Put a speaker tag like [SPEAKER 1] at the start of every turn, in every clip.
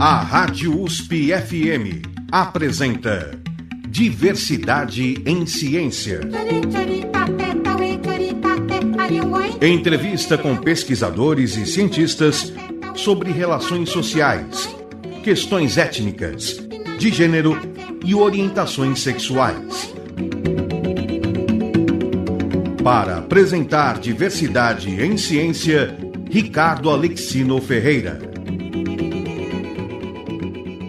[SPEAKER 1] A Rádio USP-FM apresenta Diversidade em Ciência. Entrevista com pesquisadores e cientistas sobre relações sociais, questões étnicas, de gênero e orientações sexuais. Para apresentar Diversidade em Ciência, Ricardo Alexino Ferreira.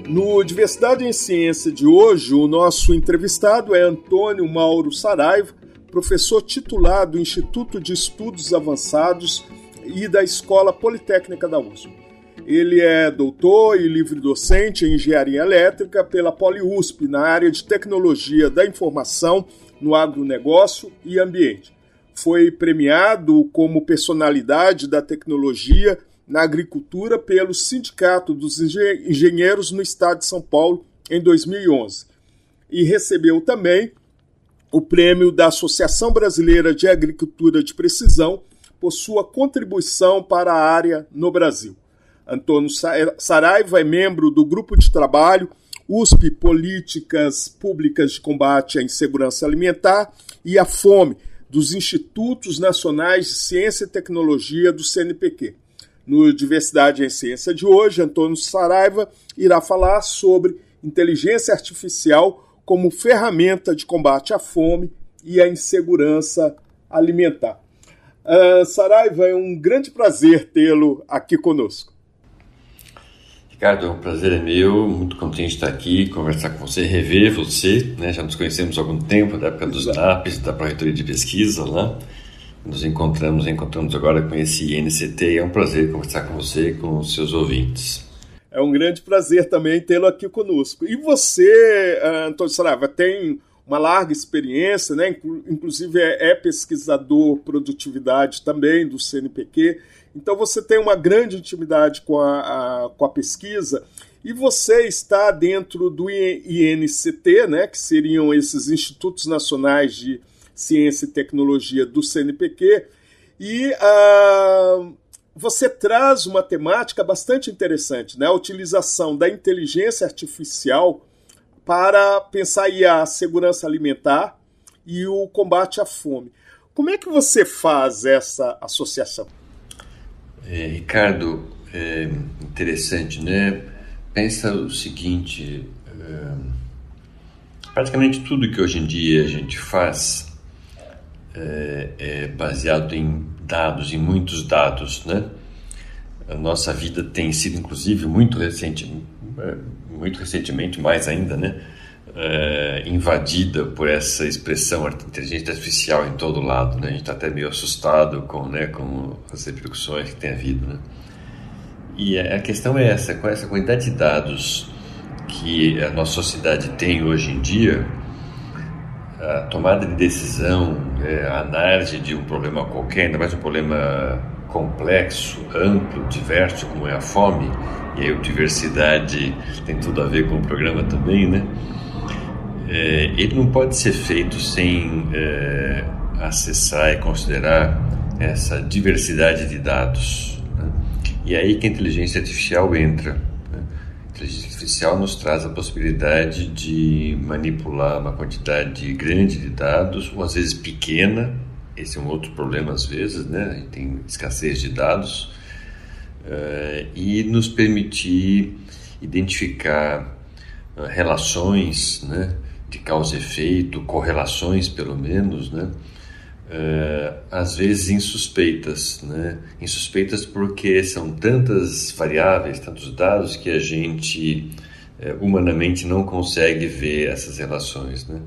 [SPEAKER 2] No Diversidade em Ciência de hoje, o nosso entrevistado é Antônio Mauro Saraiva, professor titular do Instituto de Estudos Avançados e da Escola Politécnica da USP. Ele é doutor e livre-docente em Engenharia Elétrica pela PoliUSP, na área de Tecnologia da Informação, no agronegócio e ambiente. Foi premiado como personalidade da tecnologia na agricultura pelo Sindicato dos Engenheiros no Estado de São Paulo em 2011 e recebeu também o prêmio da Associação Brasileira de Agricultura de Precisão por sua contribuição para a área no Brasil. Antônio Saraiva é membro do Grupo de Trabalho USP Políticas Públicas de Combate à Insegurança Alimentar e à Fome dos Institutos Nacionais de Ciência e Tecnologia do CNPq. No Diversidade em Ciência de hoje, Antônio Saraiva irá falar sobre inteligência artificial como ferramenta de combate à fome e à insegurança alimentar. Saraiva, é um grande prazer tê-lo aqui conosco.
[SPEAKER 3] Ricardo, o prazer é meu, muito contente de estar aqui, conversar com você, rever você, né? Já nos conhecemos há algum tempo, da época dos NAPs, da Pró-Reitoria de Pesquisa, né? Nos encontramos agora com esse INCT e é um prazer conversar com você e com os seus ouvintes.
[SPEAKER 2] É um grande prazer também tê-lo aqui conosco. E você, Antônio Saraiva, tem uma larga experiência, né? Inclusive é pesquisador produtividade também do CNPq, então você tem uma grande intimidade com a pesquisa e você está dentro do INCT, né? Que seriam esses Institutos Nacionais de Ciência e Tecnologia do CNPq, e você traz uma temática bastante interessante, né? A utilização da inteligência artificial para pensar aí a segurança alimentar e o combate à fome. Como é que você faz essa associação?
[SPEAKER 3] Ricardo, é interessante, né? Pensa o seguinte, praticamente tudo que hoje em dia a gente faz é baseado em dados, em muitos dados, né? A nossa vida tem sido, inclusive, muito recentemente, mais ainda, né? Invadida por essa expressão inteligência artificial em todo lado, né? A gente está até meio assustado com as repercussões que tem havido, né? E a questão é essa, com essa quantidade de dados que a nossa sociedade tem hoje em dia, a tomada de decisão, a análise de um problema qualquer, ainda mais um problema complexo, amplo, diverso, como é a fome, e aí a diversidade tem tudo a ver com o programa também, né? Ele não pode ser feito sem acessar e considerar essa diversidade de dados, né? E aí que a inteligência artificial entra. A inteligência artificial nos traz a possibilidade de manipular uma quantidade grande de dados, ou às vezes pequena. Esse é um outro problema às vezes, né? A gente tem escassez de dados, e nos permitir identificar relações, né, de causa e efeito, correlações pelo menos, né? Às vezes insuspeitas, né? Insuspeitas porque são tantas variáveis, tantos dados que a gente humanamente não consegue ver essas relações, né?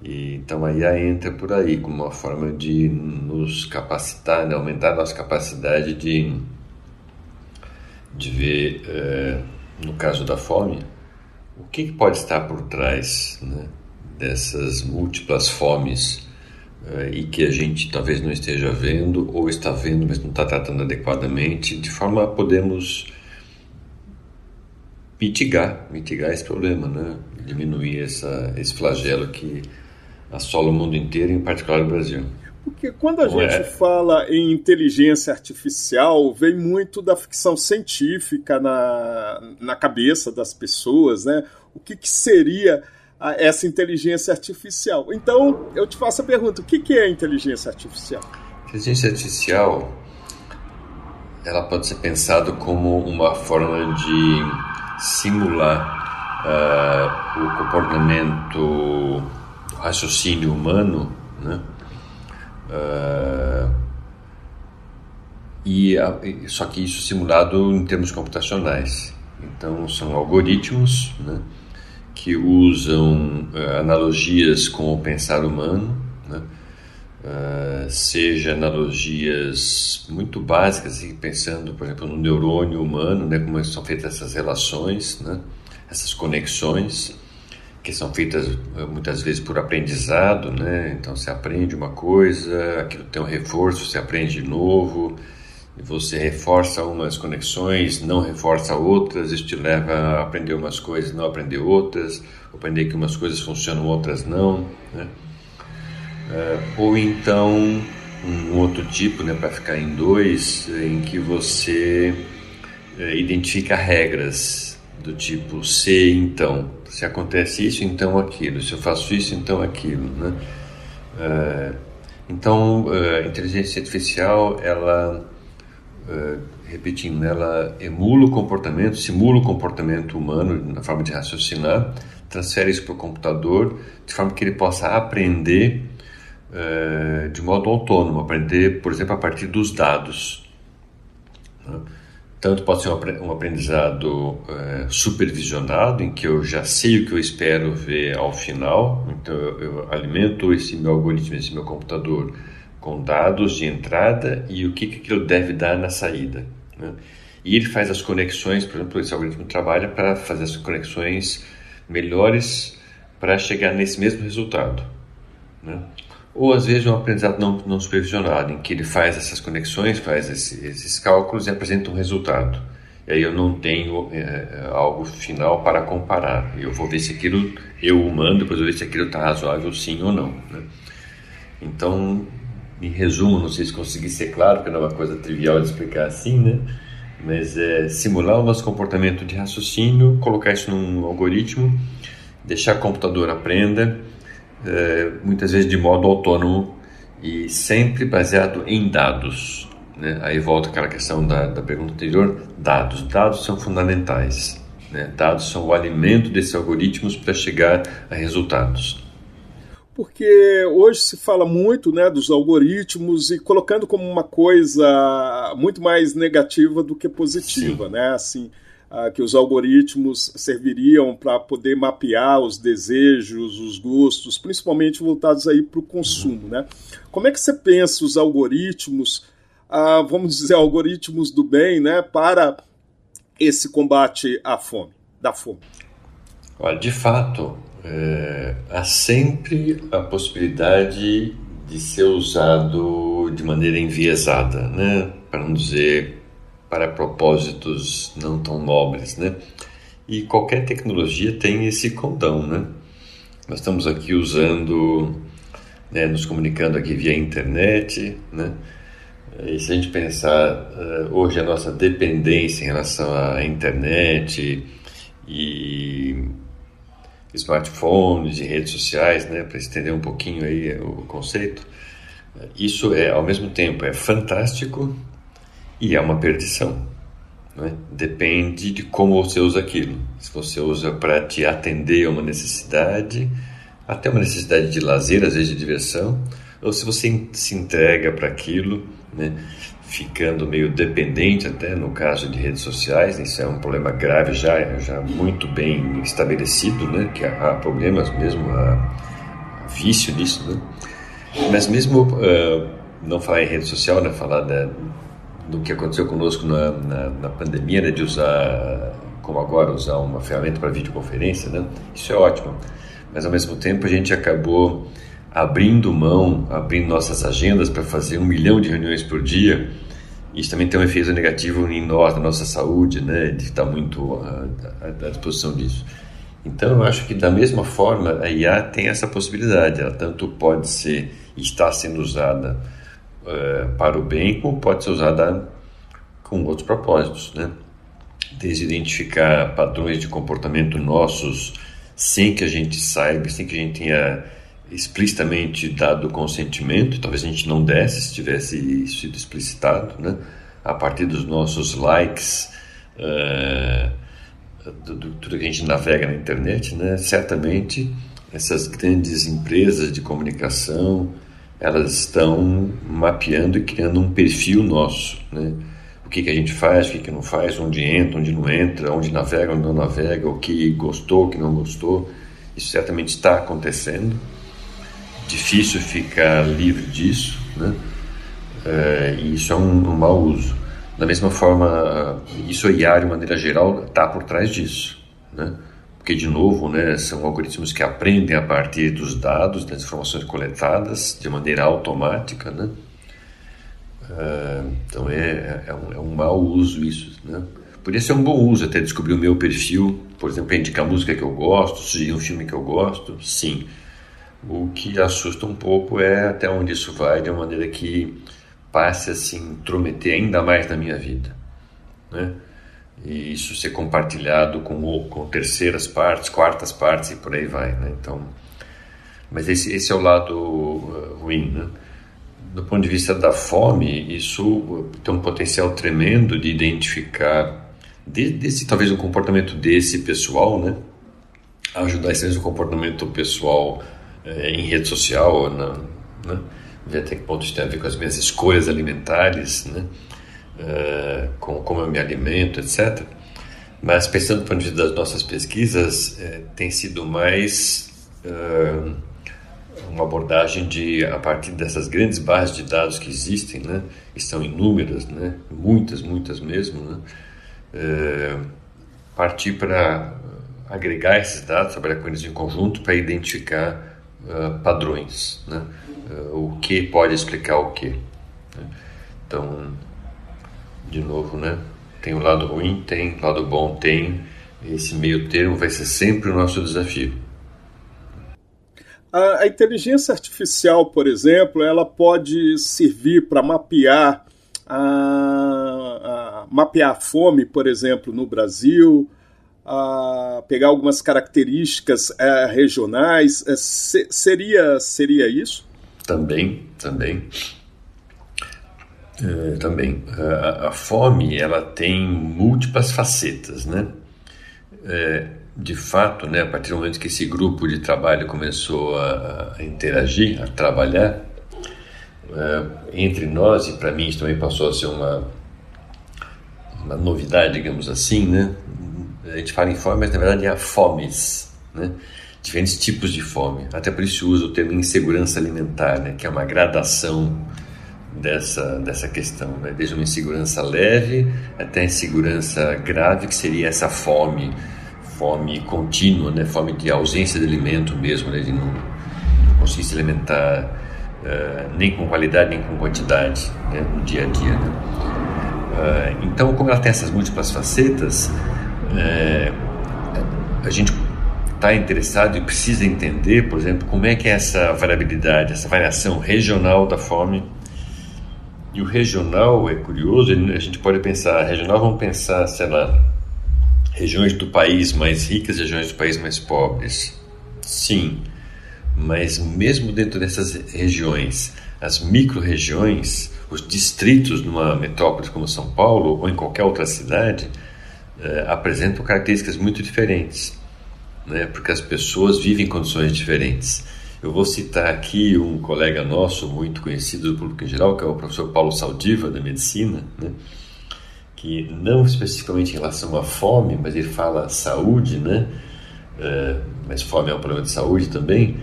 [SPEAKER 3] E, então a IA entra por aí como uma forma de nos capacitar, né? Aumentar a nossa capacidade de ver, no caso da fome, o que pode estar por trás, né, dessas múltiplas fomes, e que a gente talvez não esteja vendo, ou está vendo, mas não está tratando adequadamente, de forma a podermos mitigar esse problema, né? Diminuir esse flagelo que assola o mundo inteiro, em particular o Brasil.
[SPEAKER 2] Porque quando a gente fala em inteligência artificial, vem muito da ficção científica na cabeça das pessoas, né? O que seria essa inteligência artificial? Então, eu te faço a pergunta, o que é inteligência artificial?
[SPEAKER 3] Inteligência artificial, ela pode ser pensada como uma forma de simular o comportamento, o raciocínio humano, né? Só que isso simulado em termos computacionais. Então são algoritmos, né, que usam analogias com o pensar humano, né, seja analogias muito básicas, assim, pensando, por exemplo, no neurônio humano, né, como são feitas essas relações, né, essas conexões, que são feitas muitas vezes por aprendizado, né? Então você aprende uma coisa, aquilo tem um reforço, você aprende de novo, e você reforça umas conexões, não reforça outras, isso te leva a aprender umas coisas, não aprender outras, aprender que umas coisas funcionam, outras não, né? Ou então um outro tipo, né, para ficar em dois, em que você identifica regras do tipo se, então, se acontece isso, então aquilo, se eu faço isso, então aquilo, né? Então, a inteligência artificial, ela, repetindo, ela emula o comportamento, simula o comportamento humano na forma de raciocinar, transfere isso para o computador, de forma que ele possa aprender de modo autônomo, aprender, por exemplo, a partir dos dados, né? Tanto pode ser um aprendizado supervisionado, em que eu já sei o que eu espero ver ao final, então eu alimento esse meu algoritmo, esse meu computador com dados de entrada e o que aquilo deve dar na saída, né? E ele faz as conexões, por exemplo, esse algoritmo trabalha para fazer as conexões melhores para chegar nesse mesmo resultado, né? Ou às vezes um aprendizado não supervisionado, em que ele faz essas conexões, faz esses cálculos e apresenta um resultado. E aí eu não tenho algo final para comparar. Eu vou ver se aquilo, eu humano, depois eu vou ver se aquilo está razoável sim ou não, né? Então, em resumo, não sei se consegui ser claro, porque não é uma coisa trivial de explicar assim, né? Mas é simular o nosso comportamento de raciocínio, colocar isso num algoritmo, deixar o computador aprenda, muitas vezes de modo autônomo e sempre baseado em dados, né? Aí volta aquela questão da pergunta anterior, dados são fundamentais, né? Dados são o alimento desses algoritmos para chegar a resultados.
[SPEAKER 2] Porque hoje se fala muito, né, dos algoritmos e colocando como uma coisa muito mais negativa do que positiva, sim, né? Assim, que os algoritmos serviriam para poder mapear os desejos, os gostos, principalmente voltados aí para o consumo, né? Como é que você pensa os algoritmos, vamos dizer, algoritmos do bem, né, para esse combate da fome?
[SPEAKER 3] Olha, de fato, há sempre a possibilidade de ser usado de maneira enviesada, né? Para não dizer para propósitos não tão nobres, né? E qualquer tecnologia tem esse condão, né? Nós estamos aqui usando, né, nos comunicando aqui via internet, né? E se a gente pensar hoje a nossa dependência em relação à internet e smartphones e redes sociais, né, para estender um pouquinho aí o conceito, isso ao mesmo tempo é fantástico e é uma perdição, né? Depende de como você usa aquilo. Se você usa para te atender a uma necessidade, até uma necessidade de lazer, às vezes de diversão, ou se você se entrega para aquilo, né, ficando meio dependente, até no caso de redes sociais, isso é um problema grave já muito bem estabelecido, né, que há problemas mesmo, há vício nisso, né? Mas mesmo não falar em rede social, né, falar do que aconteceu conosco na pandemia, né, de usar, como agora, usar uma ferramenta para videoconferência, né, isso é ótimo, mas ao mesmo tempo a gente acabou abrindo nossas agendas para fazer 1 milhão de reuniões por dia. Isso também tem um efeito negativo em nós, na nossa saúde, né, de estar muito à disposição disso. Então eu acho que da mesma forma a IA tem essa possibilidade, ela tanto pode ser está sendo usada para o bem, como pode ser usada com outros propósitos, né? Desde identificar padrões de comportamento nossos sem que a gente saiba, sem que a gente tenha explicitamente dado consentimento, talvez a gente não desse se tivesse sido explicitado, né? A partir dos nossos likes, tudo que a gente navega na internet, né? Certamente essas grandes empresas de comunicação, elas estão mapeando e criando um perfil nosso, né? O que a gente faz, o que não faz, onde entra, onde não entra, onde navega, onde não navega, o que gostou, o que não gostou. Isso certamente está acontecendo. Difícil ficar livre disso, né? E isso é um mau uso. Da mesma forma, isso a IA, de maneira geral, está por trás disso, né? Porque, de novo, né, são algoritmos que aprendem a partir dos dados, das informações coletadas, de maneira automática, né? Então é um mau uso isso, né? Poderia ser um bom uso até descobrir o meu perfil, por exemplo, indicar a música que eu gosto, sugerir um filme que eu gosto, sim. O que assusta um pouco é até onde isso vai, de uma maneira que passe a se intrometer ainda mais na minha vida, né? E isso ser compartilhado com terceiras partes, quartas partes e por aí vai, né? Então, mas esse é o lado ruim, né? Do ponto de vista da fome, isso tem um potencial tremendo de identificar talvez um comportamento desse pessoal, né? Ajudar esse mesmo comportamento pessoal em rede social, né? Ver até que ponto isso tem a ver com as minhas escolhas alimentares, né? Com como eu me alimento, etc. Mas pensando do ponto de vista das nossas pesquisas, tem sido mais uma abordagem a partir dessas grandes bases de dados que existem, né? Estão inúmeras, né? Muitas mesmo, né? Partir para agregar esses dados, trabalhar com eles em conjunto para identificar padrões, né? O que pode explicar o que, né? Então, de novo, né? Tem o lado ruim, tem o lado bom, tem. Esse meio termo vai ser sempre o nosso desafio.
[SPEAKER 2] A inteligência artificial, por exemplo, ela pode servir para mapear a fome, por exemplo, no Brasil, pegar algumas características regionais. Seria isso?
[SPEAKER 3] Também. A fome, ela tem múltiplas facetas, né? De fato, né, a partir do momento que esse grupo de trabalho começou a interagir, a trabalhar, entre nós, e para mim isso também passou a ser uma novidade, digamos assim, né? A gente fala em fome, mas na verdade há fomes, né? Diferentes tipos de fome. Até por isso usa o termo insegurança alimentar, né? Que é uma gradação dessa questão, né? Desde uma insegurança leve até a insegurança grave, que seria essa fome contínua, né? Fome de ausência de alimento mesmo, né? De não conseguir se alimentar nem com qualidade nem com quantidade, né? No dia a dia, né? Então, como ela tem essas múltiplas facetas, a gente está interessado e precisa entender, por exemplo, como é que é essa variabilidade, essa variação regional da fome. E o regional é curioso, a gente pode pensar, regional, vamos pensar, sei lá, regiões do país mais ricas, regiões do país mais pobres. Sim, mas mesmo dentro dessas regiões, as micro-regiões, os distritos numa metrópole como São Paulo ou em qualquer outra cidade apresentam características muito diferentes, né? Porque as pessoas vivem em condições diferentes. Eu vou citar aqui um colega nosso muito conhecido do público em geral, que é o professor Paulo Saldiva, da medicina, né? Que não especificamente em relação à fome, mas ele fala saúde, né? Mas fome é um problema de saúde também.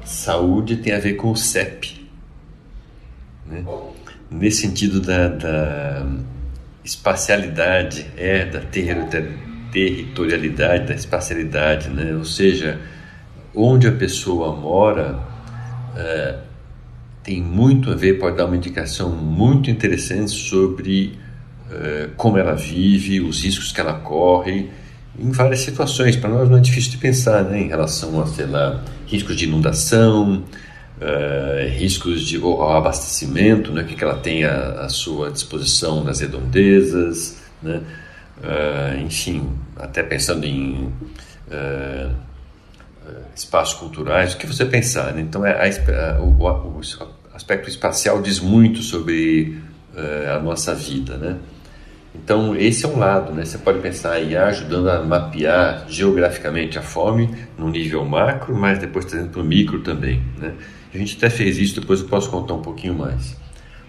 [SPEAKER 3] Saúde tem a ver com o CEP, né? Nesse sentido da espacialidade, da territorialidade, da espacialidade, né? Ou seja, onde a pessoa mora tem muito a ver, pode dar uma indicação muito interessante sobre como ela vive, os riscos que ela corre em várias situações. Para nós não é difícil de pensar, né? Em relação a, sei lá, riscos de inundação, riscos de abastecimento, né, que ela tem à sua disposição nas redondezas, né, enfim, até pensando em espaços culturais, o que você pensar, né? Então o aspecto espacial diz muito sobre a nossa vida, né? Então esse é um lado, né? Você pode pensar a IA ajudando a mapear geograficamente a fome no nível macro, mas depois trazendo para o micro também, né? A gente até fez isso, depois eu posso contar um pouquinho mais.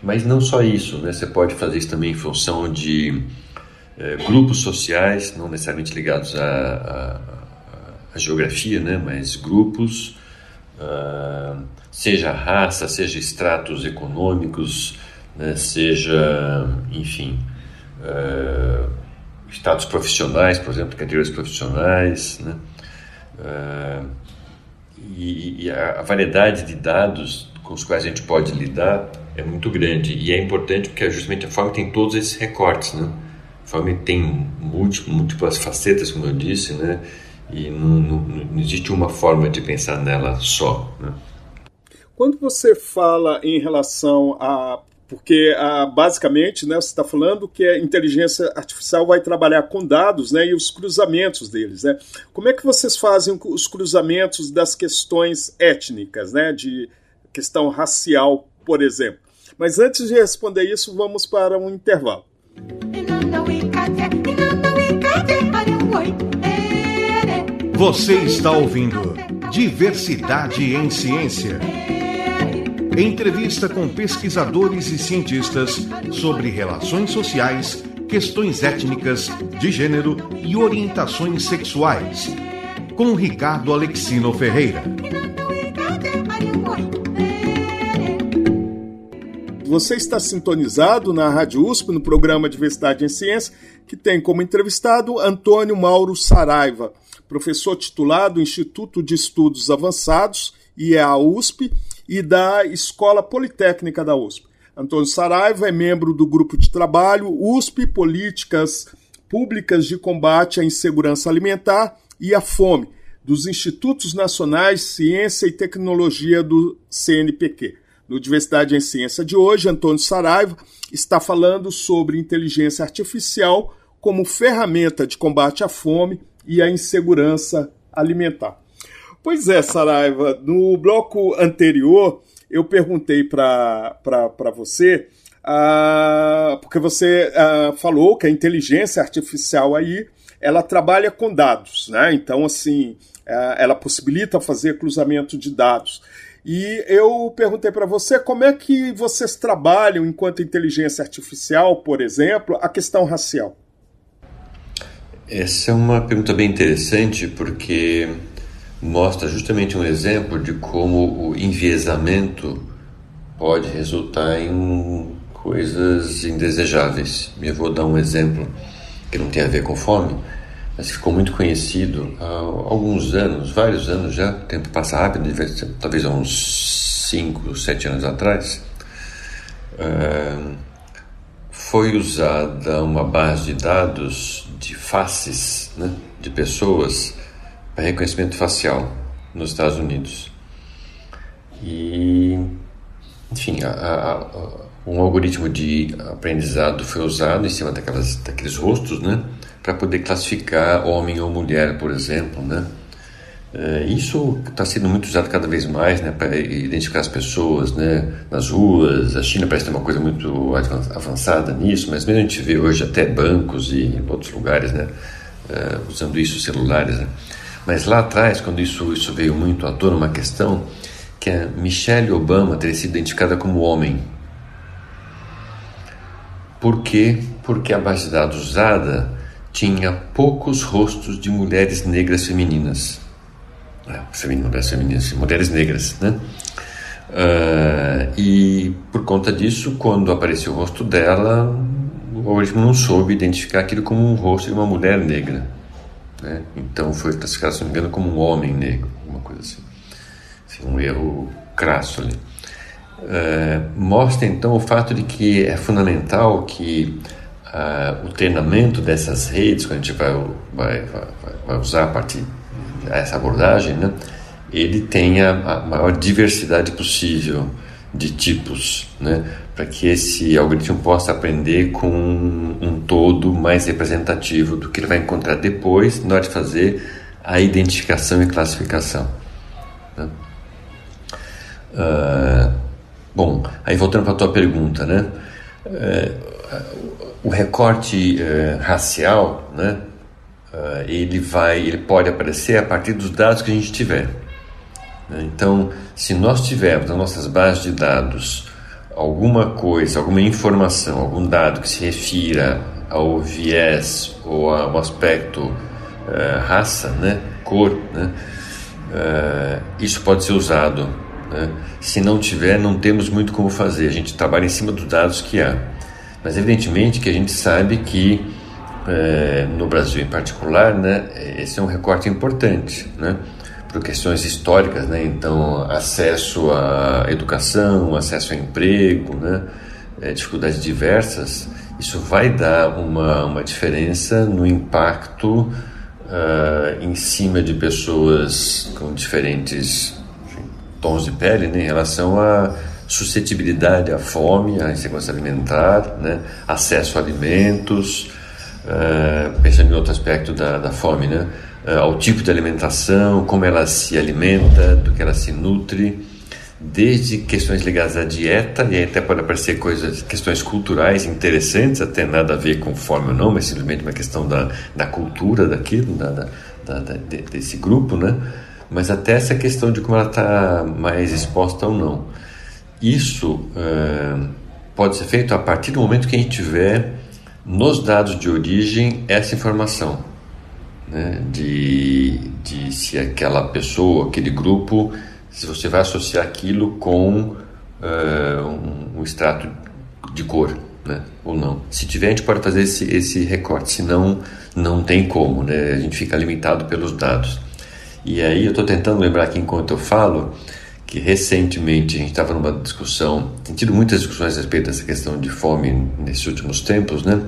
[SPEAKER 3] Mas não só isso, né? Você pode fazer isso também em função de grupos sociais, não necessariamente ligados à geografia, né? Mas grupos, seja raça, seja estratos econômicos, né? Seja, enfim, estados profissionais, por exemplo, categorias profissionais, né? E a variedade de dados com os quais a gente pode lidar é muito grande, e é importante porque justamente a fome tem todos esses recortes, né? A fome tem múltiplas facetas, como eu disse, né? E não existe uma forma de pensar nela só, né?
[SPEAKER 2] Quando você fala em relação a... Porque, basicamente, né, você está falando que a inteligência artificial vai trabalhar com dados, né, e os cruzamentos deles, né? Como é que vocês fazem os cruzamentos das questões étnicas, né, de questão racial, por exemplo? Mas antes de responder isso, vamos para um intervalo.
[SPEAKER 1] Você está ouvindo Diversidade em Ciência. Entrevista com pesquisadores e cientistas sobre relações sociais, questões étnicas, de gênero e orientações sexuais. Com Ricardo Alexino Ferreira.
[SPEAKER 2] Você está sintonizado na Rádio USP, no programa Diversidade em Ciência, que tem como entrevistado Antônio Mauro Saraiva, professor titular do Instituto de Estudos Avançados, IEA USP, e da Escola Politécnica da USP. Antônio Saraiva é membro do Grupo de Trabalho USP Políticas Públicas de Combate à Insegurança Alimentar e à Fome, dos Institutos Nacionais de Ciência e Tecnologia do CNPq. No Diversidade em Ciência de hoje, Antônio Saraiva está falando sobre inteligência artificial como ferramenta de combate à fome e à insegurança alimentar. Pois é, Saraiva, no bloco anterior eu perguntei para você, porque você falou que a inteligência artificial aí, ela trabalha com dados, né? Então, assim, ela possibilita fazer cruzamento de dados. E eu perguntei para você como é que vocês trabalham, enquanto inteligência artificial, por exemplo, a questão racial.
[SPEAKER 3] Essa é uma pergunta bem interessante, porque mostra justamente um exemplo de como o enviesamento pode resultar em coisas indesejáveis. Eu vou dar um exemplo que não tem a ver com fome, mas ficou muito conhecido há alguns anos, vários anos já, o tempo passa rápido, talvez há uns 5, 7 anos atrás, foi usada uma base de dados de faces, né, de pessoas, para reconhecimento facial nos Estados Unidos. E, enfim, um algoritmo de aprendizado foi usado em cima daqueles rostos, né, para poder classificar homem ou mulher, por exemplo, né. Isso está sendo muito usado cada vez mais, né, para identificar as pessoas, né, nas ruas. A China parece ter uma coisa muito avançada nisso, mas mesmo a gente vê hoje até bancos e em outros lugares, né, usando isso, celulares, né. Mas lá atrás, quando isso veio muito à tona, uma questão que a Michelle Obama teria sido identificada como homem. Por quê? Porque a base de dados usada tinha poucos rostos de mulheres negras femininas. Mulheres negras, né? E por conta disso, quando apareceu o rosto dela, o algoritmo não soube identificar aquilo como um rosto de uma mulher negra, né? Então foi classificado, se não me engano, como um homem negro, alguma coisa assim. Um erro crasso ali. Mostra então o fato de que é fundamental que o treinamento dessas redes, quando a gente vai usar a partir dessa abordagem, né, ele tenha a maior diversidade possível de tipos, né, para que esse algoritmo possa aprender com um todo mais representativo do que ele vai encontrar depois na hora de fazer a identificação e classificação, né? Bom, aí voltando para a tua pergunta, né, o recorte racial, né, ele pode aparecer a partir dos dados que a gente tiver. Então, se nós tivermos nas nossas bases de dados alguma coisa, alguma informação, algum dado que se refira ao viés ou ao aspecto raça, né, cor, né, isso pode ser usado, né? Se não tiver, não temos muito como fazer, a gente trabalha em cima dos dados que há. Mas evidentemente que a gente sabe que no Brasil em particular, né, esse é um recorte importante, né, por questões históricas, né, então acesso à educação, acesso a emprego, né, dificuldades diversas, isso vai dar uma diferença no impacto em cima de pessoas com diferentes tons de pele, né, em relação à suscetibilidade à fome, à insegurança alimentar, né, acesso a alimentos, pensando em outro aspecto da fome, né, ao tipo de alimentação, como ela se alimenta, do que ela se nutre, desde questões ligadas à dieta, e aí até pode aparecer questões culturais interessantes, até nada a ver com fome ou não, mas simplesmente uma questão da cultura daquilo, desse grupo, né? Mas até essa questão de como ela está mais exposta ou não. Isso pode ser feito a partir do momento que a gente tiver nos dados de origem essa informação, né, de se aquela pessoa, aquele grupo, se você vai associar aquilo com um extrato de cor, né, ou não. Se tiver, a gente pode fazer esse recorte, senão não tem como, né, a gente fica limitado pelos dados. E aí eu estou tentando lembrar aqui enquanto eu falo que recentemente a gente estava numa discussão, tem tido muitas discussões a respeito dessa questão de fome nesses últimos tempos, né,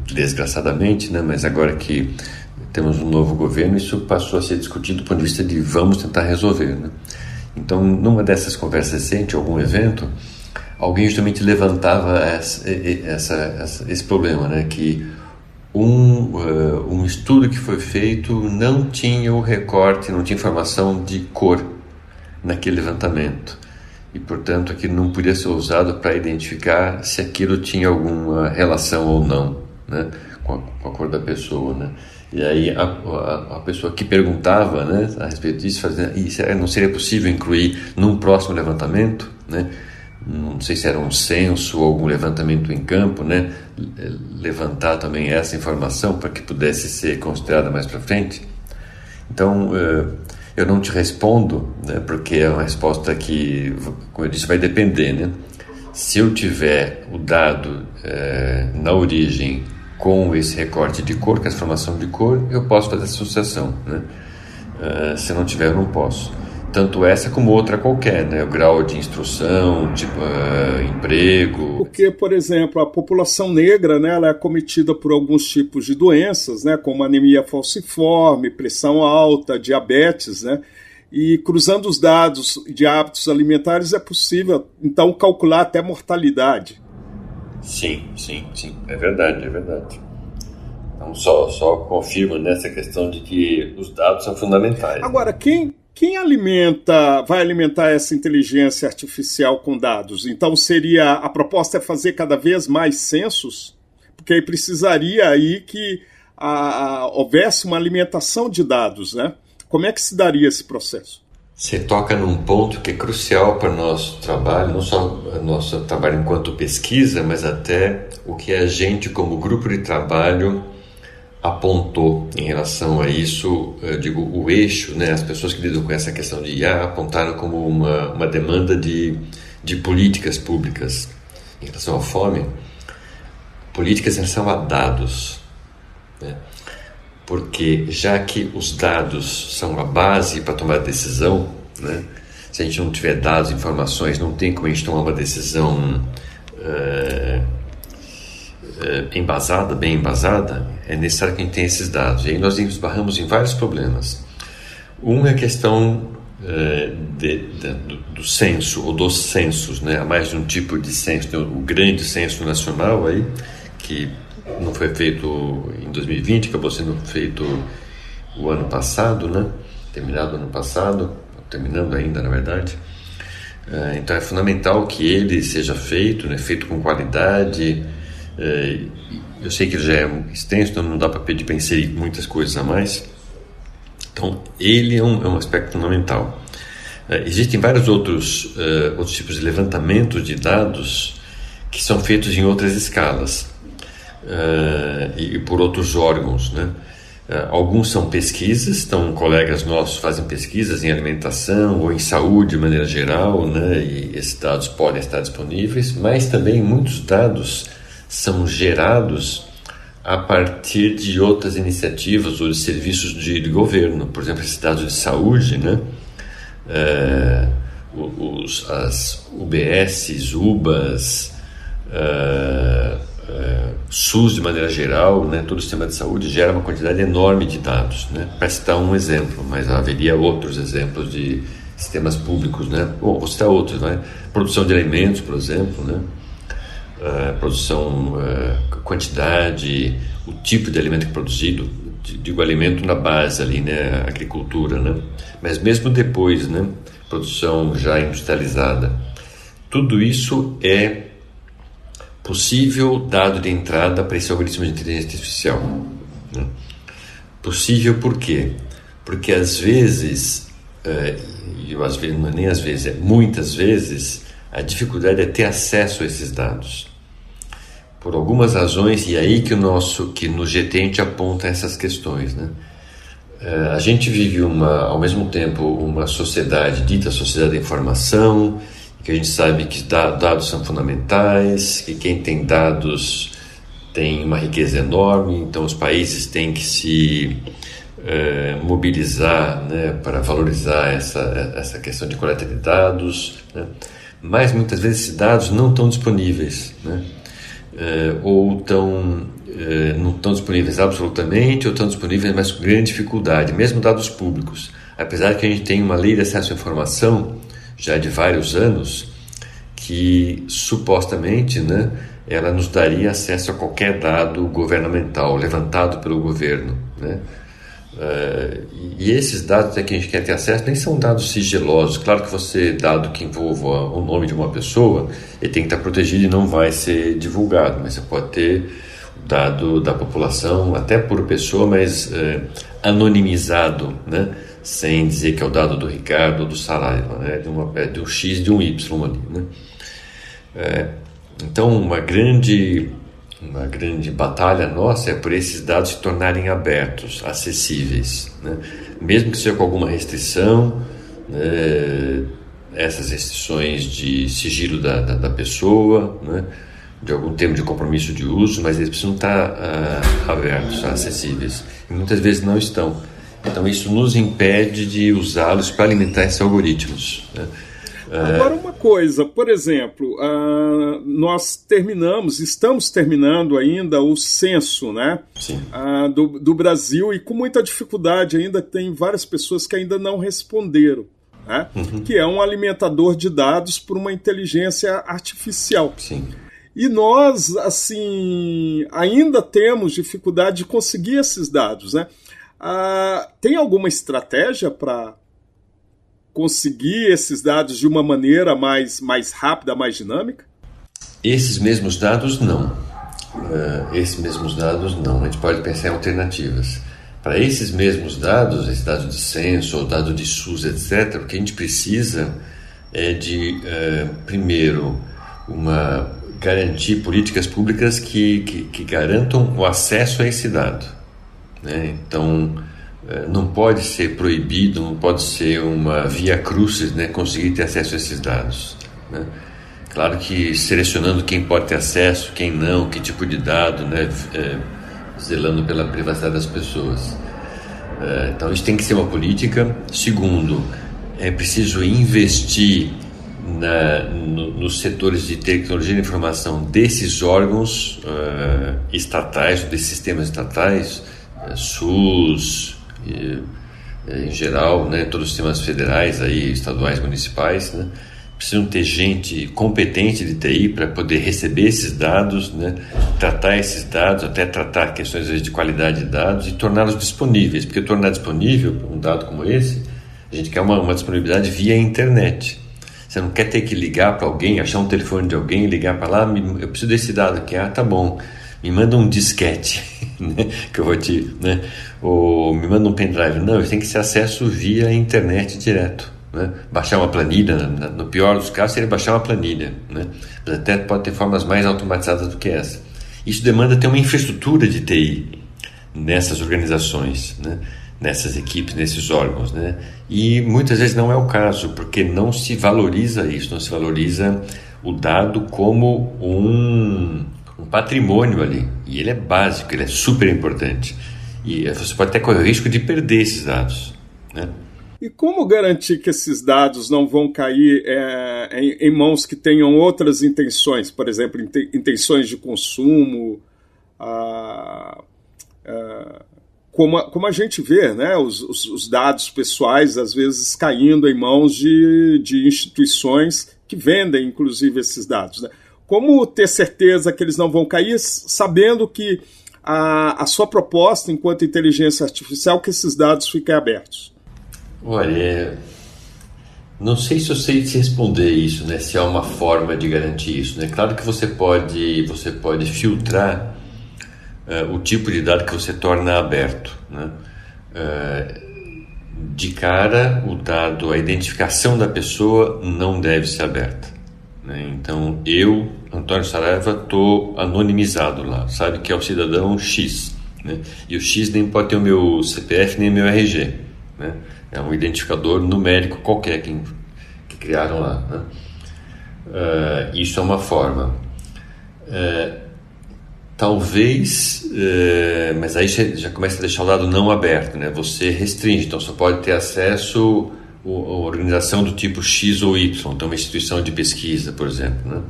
[SPEAKER 3] desgraçadamente, né, mas agora que temos um novo governo, isso passou a ser discutido do ponto de vista de vamos tentar resolver, né? Então, numa dessas conversas recentes, algum evento, alguém justamente levantava esse problema, né, que um estudo que foi feito não tinha o recorte, não tinha informação de cor naquele levantamento e, portanto, aquilo não podia ser usado para identificar se aquilo tinha alguma relação ou não, né, com a cor da pessoa, né? E aí a pessoa que perguntava, né, a respeito disso, não seria possível incluir num próximo levantamento, né? Não sei se era um censo ou algum levantamento em campo, né, levantar também essa informação para que pudesse ser considerada mais para frente. Então, eu não te respondo, né, porque é uma resposta que, como eu disse, vai depender, né? Se eu tiver o dado na origem com esse recorte de cor, com essa formação de cor, eu posso fazer essa associação, né? Se não tiver, eu não posso. Tanto essa como outra qualquer, né? O grau de instrução, tipo, emprego.
[SPEAKER 2] Porque, por exemplo, a população negra, né, ela é acometida por alguns tipos de doenças, né, como anemia falciforme, pressão alta, diabetes, né? E cruzando os dados de hábitos alimentares é possível, então, calcular até mortalidade.
[SPEAKER 3] Sim, é verdade. Então, só confirma nessa questão de que os dados são fundamentais.
[SPEAKER 2] Agora, quem vai alimentar essa inteligência artificial com dados? Então, a proposta é fazer cada vez mais censos? Porque aí precisaria aí que houvesse uma alimentação de dados, né? Como é que se daria esse processo?
[SPEAKER 3] Você toca num ponto que é crucial para o nosso trabalho, não só o nosso trabalho enquanto pesquisa, mas até o que a gente, como grupo de trabalho, apontou em relação a isso. Eu digo, o eixo, né, as pessoas que lidam com essa questão de IA apontaram como uma demanda de políticas públicas em relação à fome, políticas em relação a dados, né? Porque já que os dados são a base para tomar decisão, né? Se a gente não tiver dados, informações, não tem como a gente tomar uma decisão bem embasada, é necessário que a gente tenha esses dados. E aí nós esbarramos em vários problemas. Um é a questão do censo, ou dos censos, né? Há mais de um tipo de censo. Tem o grande censo nacional aí, que não foi feito em 2020, acabou sendo feito o ano passado, né? Terminado ano passado, terminando ainda, na verdade. Então é fundamental que ele seja feito, né? Feito com qualidade. Eu sei que ele já é extenso, então não dá para pedir para inserir muitas coisas a mais. Então ele é um aspecto fundamental. Existem vários outros tipos de levantamento de dados que são feitos em outras escalas e por outros órgãos, né? Alguns são pesquisas, então colegas nossos fazem pesquisas em alimentação ou em saúde de maneira geral, né? E esses dados podem estar disponíveis, mas também muitos dados são gerados a partir de outras iniciativas ou de serviços de governo. Por exemplo, esses dados de saúde, né? As UBSs, UBAs, SUS de maneira geral, né, todo o sistema de saúde gera uma quantidade enorme de dados, né, para citar um exemplo, mas haveria outros exemplos de sistemas públicos, né, vou citar outros, né, produção de alimentos, por exemplo, né, produção, quantidade, o tipo de alimento que é produzido, digo alimento na base ali, né, agricultura, né, mas mesmo depois, né, produção já industrializada, tudo isso é possível dado de entrada para esse algoritmo de inteligência artificial. Né? Possível por quê? Porque às vezes, muitas vezes, a dificuldade é ter acesso a esses dados. Por algumas razões, e aí que no GT a gente aponta essas questões. Né? A gente vive ao mesmo tempo uma sociedade, dita sociedade da informação, que a gente sabe que dados são fundamentais, que quem tem dados tem uma riqueza enorme, então os países têm que se mobilizar, né, para valorizar essa questão de coleta de dados, né? Mas muitas vezes esses dados não estão disponíveis, né? Ou não estão disponíveis absolutamente, ou estão disponíveis, mas com grande dificuldade, mesmo dados públicos. Apesar que a gente tem uma lei de acesso à informação já de vários anos, que supostamente, né, ela nos daria acesso a qualquer dado governamental levantado pelo governo, né? E esses dados que a gente quer ter acesso nem são dados sigilosos. Claro que dado que envolva o nome de uma pessoa, ele tem que estar protegido e não vai ser divulgado, mas você pode ter o dado da população, até por pessoa, mas anonimizado, né? Sem dizer que é o dado do Ricardo ou do Saraiva, né? De um X e de um Y ali, né? Então uma grande batalha nossa é por esses dados se tornarem abertos, acessíveis, né? Mesmo que seja com alguma restrição, né? Essas restrições de sigilo da pessoa, né? De algum termo de compromisso de uso, mas eles precisam estar abertos, acessíveis, e muitas vezes não estão. Então isso nos impede de usá-los para alimentar esses algoritmos, né?
[SPEAKER 2] Agora uma coisa, por exemplo, nós estamos terminando ainda o censo, né? Do Brasil, e com muita dificuldade ainda tem várias pessoas que ainda não responderam, né? Que é um alimentador de dados por uma inteligência artificial.
[SPEAKER 3] Sim.
[SPEAKER 2] E nós, assim, ainda temos dificuldade de conseguir esses dados, né? Tem alguma estratégia para conseguir esses dados de uma maneira mais rápida, mais dinâmica?
[SPEAKER 3] Esses mesmos dados, não. A gente pode pensar em alternativas. Para esses mesmos dados, esses dados de censo, ou dados de SUS, etc., o que a gente precisa é de, primeiro, garantir políticas públicas que garantam o acesso a esse dado, né? Então, não pode ser proibido, não pode ser uma via crucis, né, conseguir ter acesso a esses dados, né? Claro que selecionando quem pode ter acesso, quem não, que tipo de dado, né, zelando pela privacidade das pessoas. Então isso tem que ser uma política. Segundo, é preciso investir nos setores de tecnologia de informação desses órgãos estatais, desses sistemas estatais, SUS, em geral, né, todos os sistemas federais, aí, estaduais, municipais, né, precisam ter gente competente de TI para poder receber esses dados, né, tratar esses dados, até tratar questões às vezes, de qualidade de dados e torná-los disponíveis, porque tornar disponível um dado como esse, a gente quer uma disponibilidade via internet. Você não quer ter que ligar para alguém, achar um telefone de alguém, ligar para lá, eu preciso desse dado aqui, tá bom, me manda um disquete, né, que eu vou te, né, ou me manda um pendrive. Não, tem que ser acesso via internet direto, né? Baixar uma planilha, no pior dos casos seria baixar uma planilha, né? Mas até pode ter formas mais automatizadas do que essa. Isso demanda ter uma infraestrutura de TI nessas organizações, né? Nessas equipes, nesses órgãos, né? E muitas vezes não é o caso, porque não se valoriza isso, não se valoriza o dado como um patrimônio ali, e ele é básico, ele é super importante, e você pode até correr o risco de perder esses dados, né?
[SPEAKER 2] E como garantir que esses dados não vão cair em mãos que tenham outras intenções, por exemplo, intenções de consumo, como a gente vê, né, os dados pessoais às vezes caindo em mãos de instituições que vendem inclusive esses dados, né? Como ter certeza que eles não vão cair, sabendo que a sua proposta, enquanto inteligência artificial, que esses dados fiquem abertos?
[SPEAKER 3] Olha, não sei se eu sei te responder isso, né? Se há uma forma de garantir isso, né? Claro que você pode filtrar o tipo de dado que você torna aberto, né? De cara, o dado, a identificação da pessoa não deve ser aberta. Então, eu, Antônio Saraiva, estou anonimizado lá, sabe que é o cidadão X, né? E o X nem pode ter o meu CPF nem o meu RG, né? É um identificador numérico qualquer que criaram lá, né? Isso é uma forma. Talvez, mas aí já começa a deixar o dado não aberto, né? Você restringe, então só pode ter acesso a organização do tipo X ou Y, então uma instituição de pesquisa, por exemplo, né?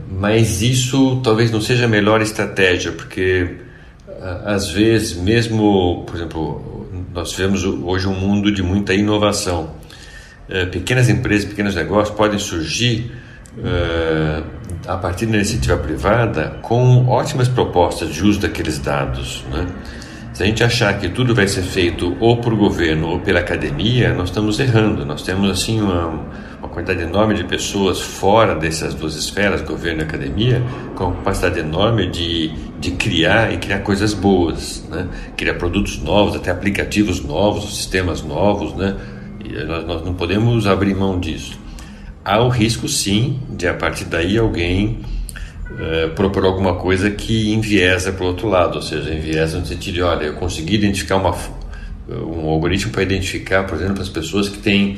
[SPEAKER 3] Mas isso talvez não seja a melhor estratégia, porque às vezes, mesmo, por exemplo, nós vivemos hoje um mundo de muita inovação. Pequenas empresas, pequenos negócios podem surgir a partir da iniciativa privada com ótimas propostas de uso daqueles dados, né? Se a gente achar que tudo vai ser feito ou por governo ou pela academia, nós estamos errando. Nós temos assim uma quantidade enorme de pessoas fora dessas duas esferas, governo e academia, com uma capacidade enorme de criar coisas boas, né? Criar produtos novos, até aplicativos novos, sistemas novos, né? E nós não podemos abrir mão disso. Há o risco, sim, de a partir daí alguém propor alguma coisa que enviesa para o outro lado, ou seja, enviesa no sentido de, olha, eu consegui identificar um algoritmo para identificar, por exemplo, as pessoas que têm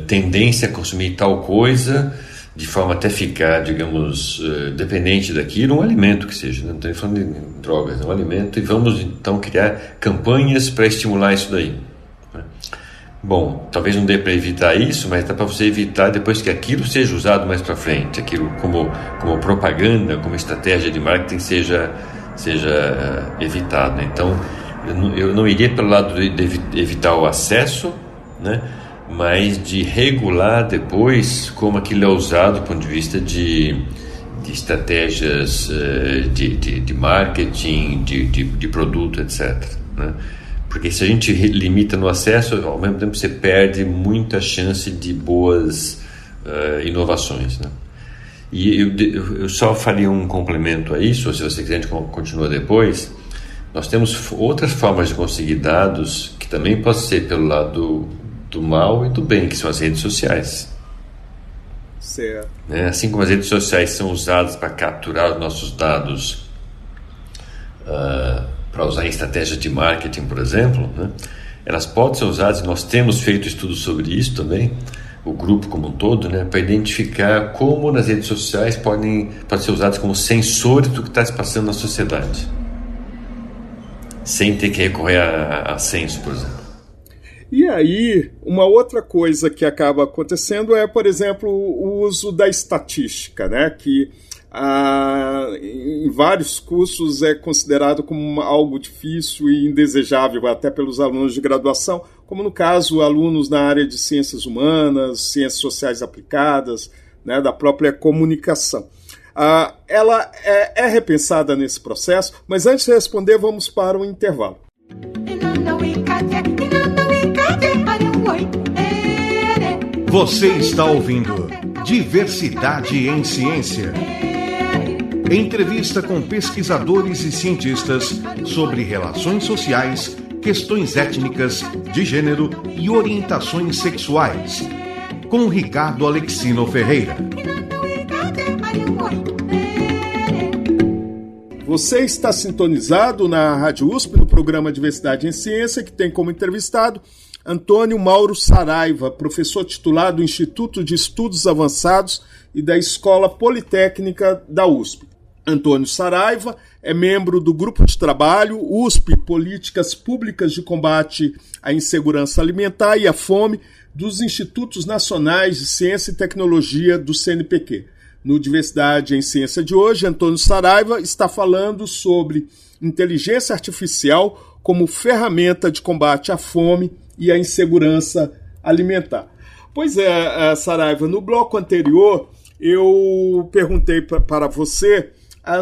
[SPEAKER 3] tendência a consumir tal coisa, de forma até ficar, digamos, dependente daquilo, um alimento que seja, não estou falando de drogas, é um alimento, e vamos então criar campanhas para estimular isso daí. Bom, talvez não dê para evitar isso, mas dá para você evitar depois que aquilo seja usado mais para frente, aquilo como propaganda, como estratégia de marketing seja evitado. Então, eu não iria pelo lado de evitar o acesso, né, mas de regular depois como aquilo é usado do ponto de vista de estratégias de marketing, de produto, etc., né? Porque se a gente limita no acesso, ao mesmo tempo você perde muita chance de boas inovações, né? E eu só faria um complemento a isso, ou se você quiser a gente continua depois. Nós temos outras formas de conseguir dados que também podem ser pelo lado do mal e do bem, que são as redes sociais.
[SPEAKER 2] Certo.
[SPEAKER 3] Assim como as redes sociais são usadas para capturar os nossos dados para usar em estratégia de marketing, por exemplo, né? Elas podem ser usadas, e nós temos feito estudos sobre isso também, o grupo como um todo, né, para identificar como nas redes sociais podem ser usadas como sensores do que está se passando na sociedade, sem ter que recorrer a censo, por exemplo.
[SPEAKER 2] E aí, uma outra coisa que acaba acontecendo é, por exemplo, o uso da estatística, né? Que em vários cursos é considerado como algo difícil e indesejável, até pelos alunos de graduação, como no caso alunos na área de ciências humanas, ciências sociais aplicadas, né, da própria comunicação. Ela é repensada nesse processo, mas antes de responder, vamos para um intervalo.
[SPEAKER 1] Você está ouvindo Diversidade em Ciência. Entrevista com pesquisadores e cientistas sobre relações sociais, questões étnicas, de gênero e orientações sexuais. Com Ricardo Alexino Ferreira.
[SPEAKER 2] Você está sintonizado na Rádio USP, no programa Diversidade em Ciência, que tem como entrevistado Antônio Mauro Saraiva, professor titular do Instituto de Estudos Avançados e da Escola Politécnica da USP. Antônio Saraiva é membro do Grupo de Trabalho USP Políticas Públicas de Combate à Insegurança Alimentar e à Fome dos Institutos Nacionais de Ciência e Tecnologia do CNPq. No Diversidade em Ciência de hoje, Antônio Saraiva está falando sobre inteligência artificial como ferramenta de combate à fome e à insegurança alimentar. Pois é, Saraiva, no bloco anterior eu perguntei para você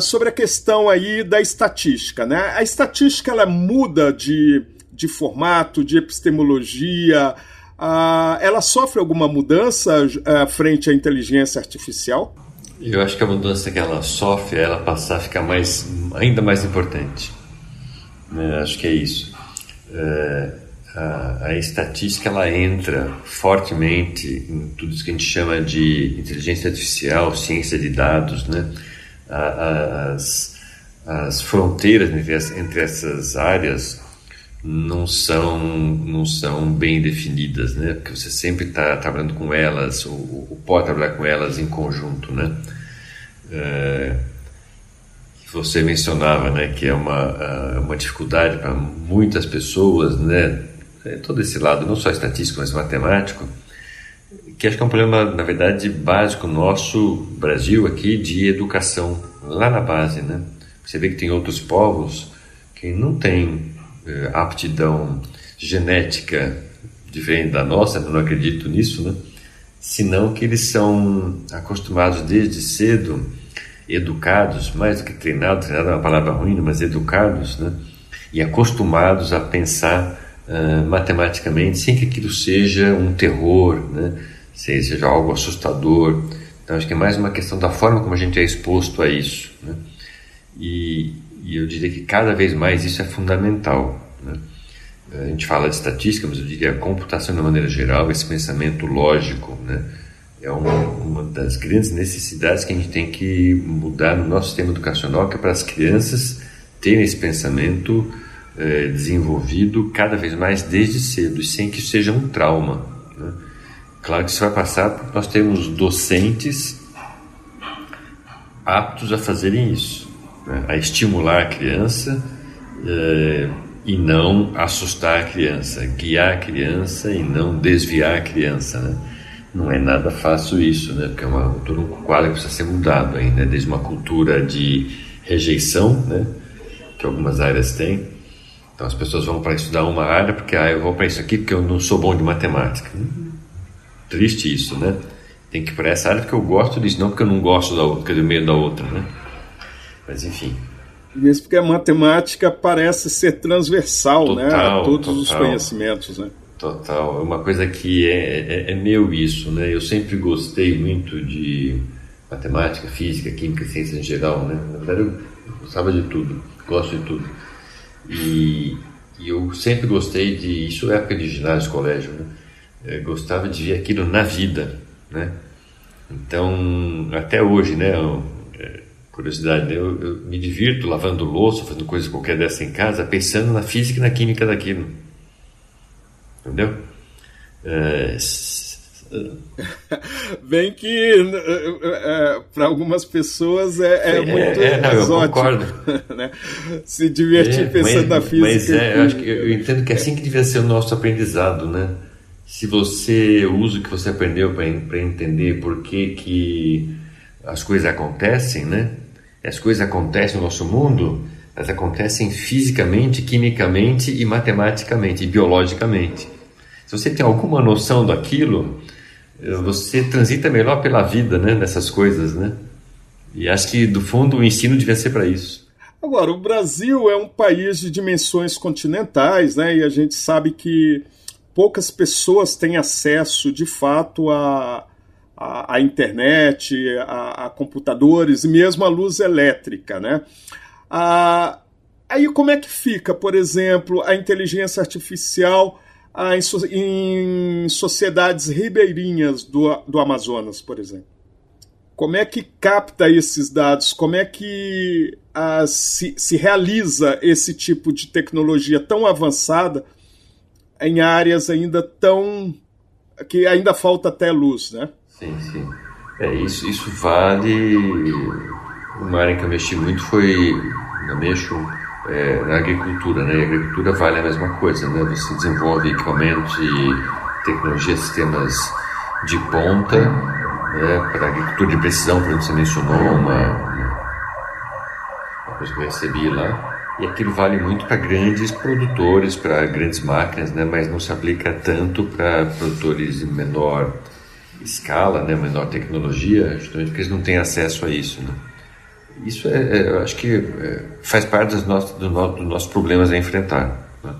[SPEAKER 2] sobre a questão aí da estatística, né? A estatística ela muda de formato, de epistemologia, ela sofre alguma mudança frente à inteligência artificial?
[SPEAKER 3] Eu acho que a mudança que ela sofre é ela passar a ficar ainda mais importante. Acho que é isso. A estatística ela entra fortemente em tudo isso que a gente chama de inteligência artificial, ciência de dados, né? As fronteiras entre essas áreas não são bem definidas, né? Porque você sempre está trabalhando com elas ou pode trabalhar com elas em conjunto, né? Você mencionava, né, que é uma dificuldade para muitas pessoas, né? Todo esse lado, não só estatístico, mas matemático, que acho que é um problema, na verdade, básico nosso, Brasil, aqui, de educação, lá na base, né? Você vê que tem outros povos que não têm aptidão genética diferente da nossa, eu não acredito nisso, né? Senão que eles são acostumados desde cedo, educados, mais do que treinados é uma palavra ruim, mas educados, né? E acostumados a pensar matematicamente, sem que aquilo seja um terror, né? Seja algo assustador. Então acho que é mais uma questão da forma como a gente é exposto a isso, né? E eu diria que cada vez mais isso é fundamental, né? A gente fala de estatística, mas eu diria a computação de uma maneira geral, esse pensamento lógico, né? É uma das grandes necessidades que a gente tem que mudar no nosso sistema educacional, que é para as crianças terem esse pensamento desenvolvido cada vez mais desde cedo, e sem que isso seja um trauma, né? Claro que isso vai passar porque nós temos docentes aptos a fazerem isso, né? A estimular a criança e não assustar a criança, guiar a criança e não desviar a criança, né? Não é nada fácil isso, né? Porque é todo um quadro que precisa ser mudado ainda, desde uma cultura de rejeição, né? Que algumas áreas têm. Então as pessoas vão para estudar uma área porque eu vou para isso aqui porque eu não sou bom de matemática. Triste isso, né? Tem que ir para essa área porque eu gosto disso, não porque eu não gosto da outra, porque eu tenho medo da outra, né? Mas enfim.
[SPEAKER 2] Isso porque a matemática parece ser transversal,
[SPEAKER 3] total,
[SPEAKER 2] né, a todos
[SPEAKER 3] total,
[SPEAKER 2] os conhecimentos, né?
[SPEAKER 3] Total, é uma coisa que é meu isso, né? Eu sempre gostei muito de matemática, física, química, ciências em geral, né? Na verdade eu gostava de tudo, gosto de tudo. E eu sempre gostei isso é época de ginásio, colégio, né? Eu gostava de ver aquilo na vida, né? Então, até hoje, né? Curiosidade, né? Eu me divirto lavando louça, fazendo coisa qualquer dessa em casa, pensando na física e na química daquilo. Entendeu?
[SPEAKER 2] Bem que para algumas pessoas é muito exótico.
[SPEAKER 3] Eu concordo.
[SPEAKER 2] Né? Se divertir pensando na física.
[SPEAKER 3] Mas eu entendo que é assim que devia ser o nosso aprendizado, né? Se você usa o que você aprendeu para entender por que as coisas acontecem, né? As coisas acontecem no nosso mundo, elas acontecem fisicamente, quimicamente e matematicamente, e biologicamente. Se você tem alguma noção daquilo, você transita melhor pela vida, né, nessas coisas, né? E acho que, do fundo, o ensino devia ser para isso.
[SPEAKER 2] Agora, o Brasil é um país de dimensões continentais, né? E a gente sabe que poucas pessoas têm acesso, de fato, à internet, a computadores e mesmo à luz elétrica, né? Aí como é que fica, por exemplo, a inteligência artificial em sociedades ribeirinhas do Amazonas, por exemplo? Como é que capta esses dados? Como é que se realiza esse tipo de tecnologia tão avançada em áreas que ainda falta até luz, né?
[SPEAKER 3] Sim. Isso vale. Uma área que eu mexi muito na agricultura, né? E a agricultura vale a mesma coisa, né? Você desenvolve equipamentos e tecnologia, sistemas de ponta, né? Para a agricultura de precisão, por exemplo, você mencionou uma coisa que eu recebi lá. E aquilo vale muito para grandes produtores, para grandes máquinas, né? Mas não se aplica tanto para produtores de menor escala, né? Menor tecnologia, justamente porque eles não têm acesso a isso, né? Isso eu acho que faz parte dos nossos problemas a enfrentar, né?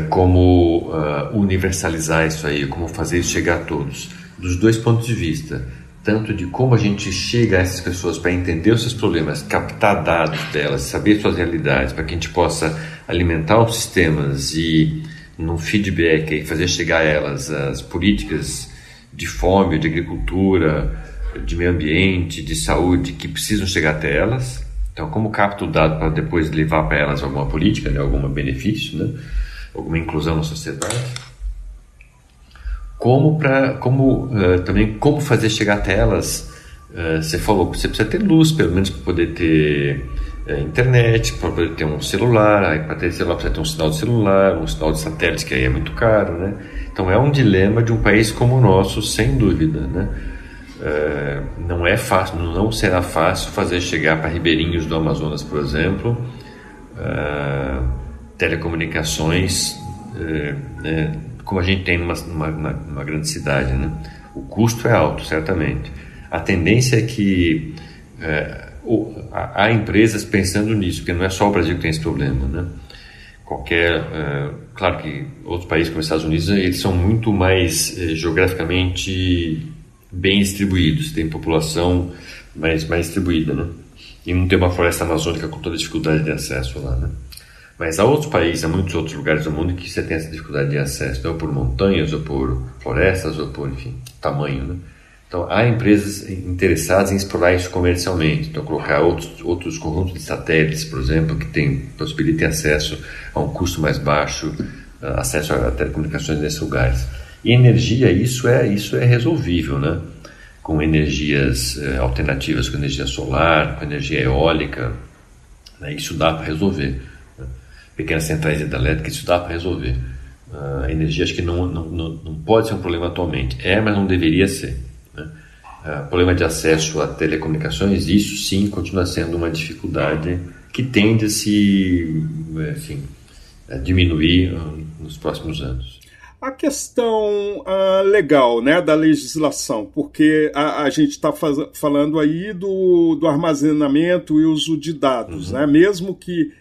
[SPEAKER 3] Como universalizar isso aí, como fazer isso chegar a todos, dos dois pontos de vista, tanto de como a gente chega a essas pessoas para entender os seus problemas, captar dados delas, saber suas realidades, para que a gente possa alimentar os sistemas e, num feedback, aí, fazer chegar a elas as políticas de fome, de agricultura, de meio ambiente, de saúde, que precisam chegar até elas. Então, como capta o dado para depois levar para elas alguma política, né, algum benefício, né, alguma inclusão na sociedade. Também como fazer chegar até elas. Você falou que você precisa ter luz, pelo menos, para poder ter internet, para poder ter um celular. Aí, para ter celular precisa ter um sinal de celular, um sinal de satélite, que aí é muito caro, né? Então é um dilema de um país como o nosso, sem dúvida, né? Não é fácil, não será fácil fazer chegar para ribeirinhos do Amazonas, por exemplo, telecomunicações, né, como a gente tem numa grande cidade, né? O custo é alto, certamente. A tendência é que há empresas pensando nisso, porque não é só o Brasil que tem esse problema, né? Claro que outros países como os Estados Unidos, eles são muito mais geograficamente bem distribuídos, tem população mais distribuída, né? E não tem uma floresta amazônica com toda a dificuldade de acesso lá, né? Mas há outros países, há muitos outros lugares do mundo que você tem essa dificuldade de acesso, ou por montanhas, ou por florestas, ou por, enfim, tamanho, né? Então, há empresas interessadas em explorar isso comercialmente. Então, colocar outros conjuntos de satélites, por exemplo, que possibilitem acesso a um custo mais baixo, acesso a telecomunicações nesses lugares. E energia, isso é resolvível, né? Com energias alternativas, com energia solar, com energia eólica, né? Isso dá para resolver. Né? Pequenas centrais hidrelétricas, isso dá para resolver. A energia acho que não pode ser um problema atualmente. Mas não deveria ser. Né? Problema de acesso a telecomunicações, isso sim continua sendo uma dificuldade que tende a diminuir nos próximos anos.
[SPEAKER 2] A questão legal, né, da legislação, porque a gente está falando aí do armazenamento e uso de dados, né, mesmo que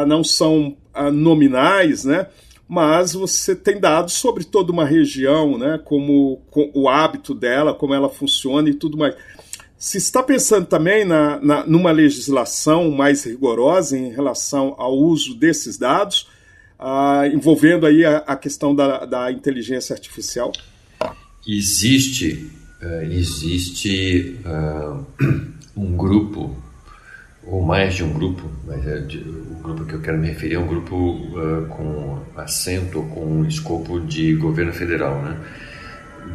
[SPEAKER 2] não são nominais, né, mas você tem dados sobre toda uma região, né, como o hábito dela, como ela funciona e tudo mais. Se está pensando também numa legislação mais rigorosa em relação ao uso desses dados, envolvendo aí a questão da inteligência artificial?
[SPEAKER 3] Existe um grupo, ou mais de um grupo, mas o grupo que eu quero me referir é um grupo com assento, com escopo de governo federal, né?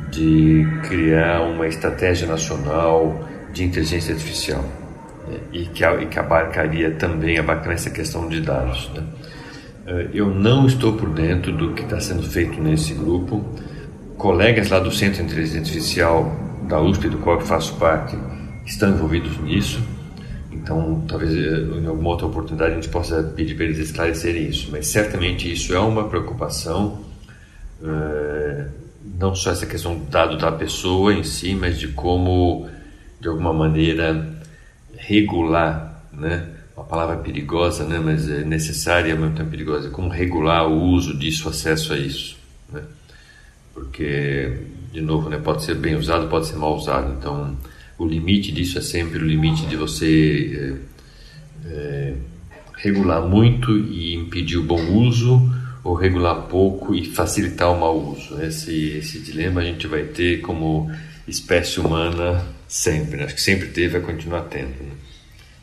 [SPEAKER 3] de criar uma estratégia nacional de inteligência artificial, né? e que abarcaria também essa questão de dados, né? Eu não estou por dentro do que está sendo feito nesse grupo. Colegas lá do Centro de Inteligência Artificial da USP, do qual eu faço parte, estão envolvidos nisso. Então, talvez em alguma outra oportunidade a gente possa pedir para eles esclarecerem isso. Mas certamente isso é uma preocupação, não só essa questão do dado da pessoa em si, mas de como, de alguma maneira, regular, né? Uma palavra perigosa, né? Mas é necessária e ao mesmo tempo perigosa. Como regular o uso disso, o acesso a isso, né? Porque, de novo, né, pode ser bem usado, pode ser mal usado. Então, o limite disso é sempre o limite de você regular muito e impedir o bom uso, ou regular pouco e facilitar o mau uso. Esse dilema a gente vai ter como espécie humana sempre, né? Acho que sempre teve e vai continuar tendo, né?